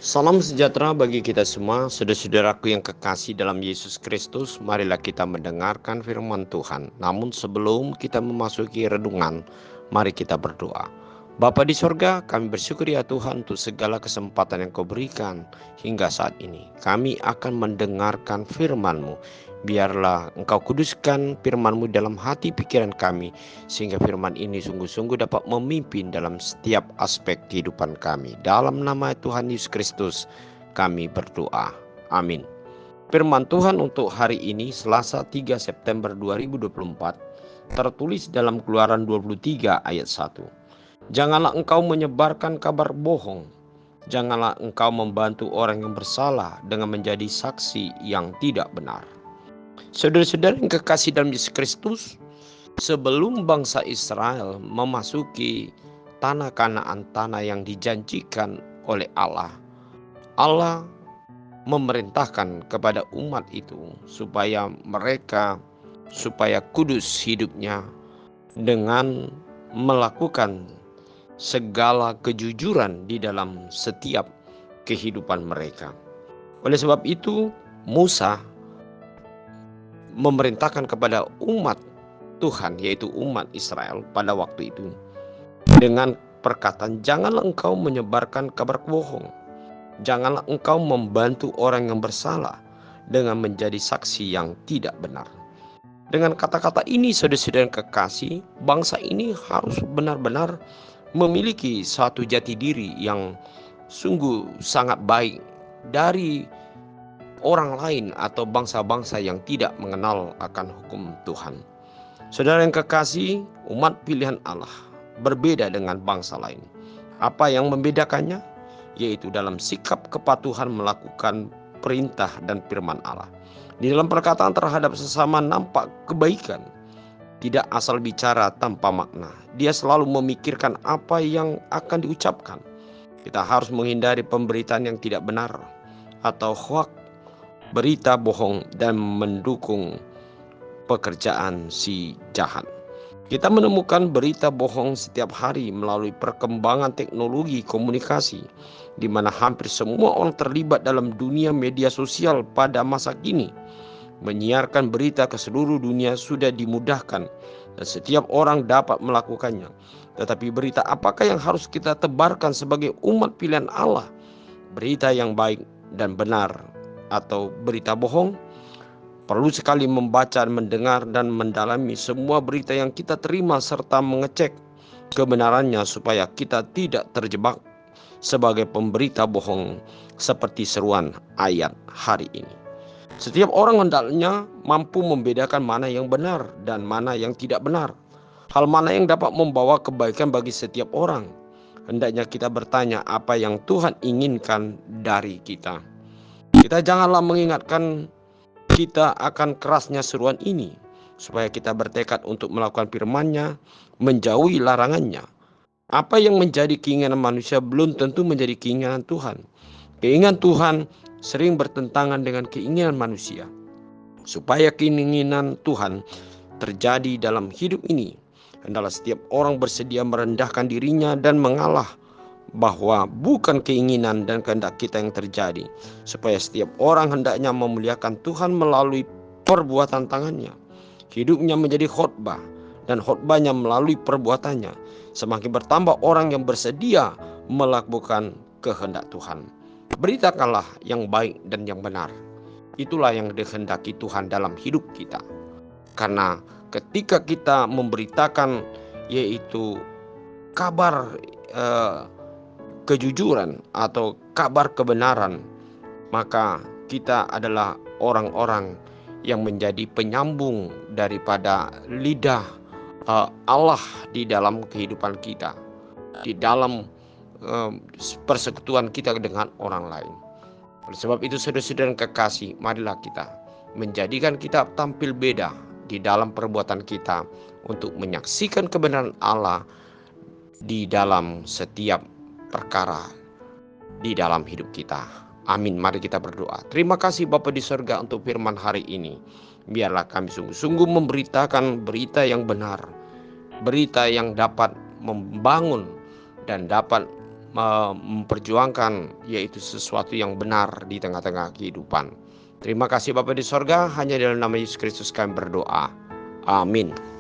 Salam sejahtera bagi kita semua, saudara-saudaraku yang kekasih dalam Yesus Kristus. Marilah kita mendengarkan firman Tuhan. Namun sebelum kita memasuki renungan, mari kita berdoa. Bapa di sorga, kami bersyukur ya Tuhan untuk segala kesempatan yang Kau berikan hingga saat ini. Kami akan mendengarkan firman-Mu. Biarlah Engkau kuduskan firman-Mu dalam hati pikiran kami, sehingga firman ini sungguh-sungguh dapat memimpin dalam setiap aspek kehidupan kami. Dalam nama Tuhan Yesus Kristus kami berdoa. Amin. Firman Tuhan untuk hari ini Selasa 3 September 2024 tertulis dalam Keluaran 23 ayat 1. Janganlah engkau menyebarkan kabar bohong. Janganlah engkau membantu orang yang bersalah dengan menjadi saksi yang tidak benar. Saudara-saudara yang kekasih dalam Yesus Kristus, sebelum bangsa Israel memasuki tanah Kanaan, tanah yang dijanjikan oleh Allah, Allah memerintahkan kepada umat itu supaya kudus hidupnya dengan melakukan segala kejujuran di dalam setiap kehidupan mereka. Oleh sebab itu, Musa memerintahkan kepada umat Tuhan, yaitu umat Israel pada waktu itu, dengan perkataan, janganlah engkau menyebarkan kabar bohong. Janganlah engkau membantu orang yang bersalah dengan menjadi saksi yang tidak benar. Dengan kata-kata ini, saudara-saudara yang kekasih, bangsa ini harus benar-benar memiliki suatu jati diri yang sungguh sangat baik dari orang lain atau bangsa-bangsa yang tidak mengenal akan hukum Tuhan. Saudara yang kekasih, umat pilihan Allah berbeda dengan bangsa lain. Apa yang membedakannya? Yaitu dalam sikap kepatuhan melakukan perintah dan firman Allah. Di dalam perkataan terhadap sesama nampak kebaikan, tidak asal bicara tanpa makna. Dia selalu memikirkan apa yang akan diucapkan. Kita harus menghindari pemberitaan yang tidak benar atau hoak, berita bohong, dan mendukung pekerjaan si jahat. Kita menemukan berita bohong setiap hari melalui perkembangan teknologi komunikasi, di mana hampir semua orang terlibat dalam dunia media sosial pada masa kini. Menyiarkan berita ke seluruh dunia sudah dimudahkan dan setiap orang dapat melakukannya. Tetapi berita apakah yang harus kita tebarkan sebagai umat pilihan Allah? Berita yang baik dan benar atau berita bohong? Perlu sekali membaca, mendengar, dan mendalami semua berita yang kita terima serta mengecek kebenarannya supaya kita tidak terjebak sebagai pemberita bohong seperti seruan ayat hari ini. Setiap orang hendaknya mampu membedakan mana yang benar dan mana yang tidak benar. Hal mana yang dapat membawa kebaikan bagi setiap orang. Hendaknya kita bertanya apa yang Tuhan inginkan dari kita. Kita janganlah mengingatkan kita akan kerasnya seruan ini, supaya kita bertekad untuk melakukan firman-Nya, menjauhi larangannya. Apa yang menjadi keinginan manusia belum tentu menjadi keinginan Tuhan. Keinginan Tuhan sering bertentangan dengan keinginan manusia. Supaya keinginan Tuhan terjadi dalam hidup ini, hendaklah setiap orang bersedia merendahkan dirinya dan mengalah, bahwa bukan keinginan dan kehendak kita yang terjadi, supaya setiap orang hendaknya memuliakan Tuhan melalui perbuatan tangannya. Hidupnya menjadi khotbah dan khotbahnya melalui perbuatannya. Semakin bertambah orang yang bersedia melakukan kehendak Tuhan. Beritakanlah yang baik dan yang benar. Itulah yang dikehendaki Tuhan dalam hidup kita. Karena ketika kita memberitakan yaitu kabar kejujuran atau kabar kebenaran, maka kita adalah orang-orang yang menjadi penyambung daripada lidah Allah di dalam kehidupan kita, di dalam persekutuan kita dengan orang lain. Oleh sebab itu, saudara-saudara yang kekasih, marilah kita menjadikan kita tampil beda di dalam perbuatan kita untuk menyaksikan kebenaran Allah di dalam setiap perkara di dalam hidup kita. Amin. Mari kita berdoa. Terima kasih Bapa di sorga untuk firman hari ini. Biarlah kami sungguh-sungguh memberitakan berita yang benar, berita yang dapat membangun dan dapat memperjuangkan, yaitu sesuatu yang benar di tengah-tengah kehidupan. Terima kasih Bapa di sorga, hanya dalam nama Yesus Kristus kami berdoa. Amin.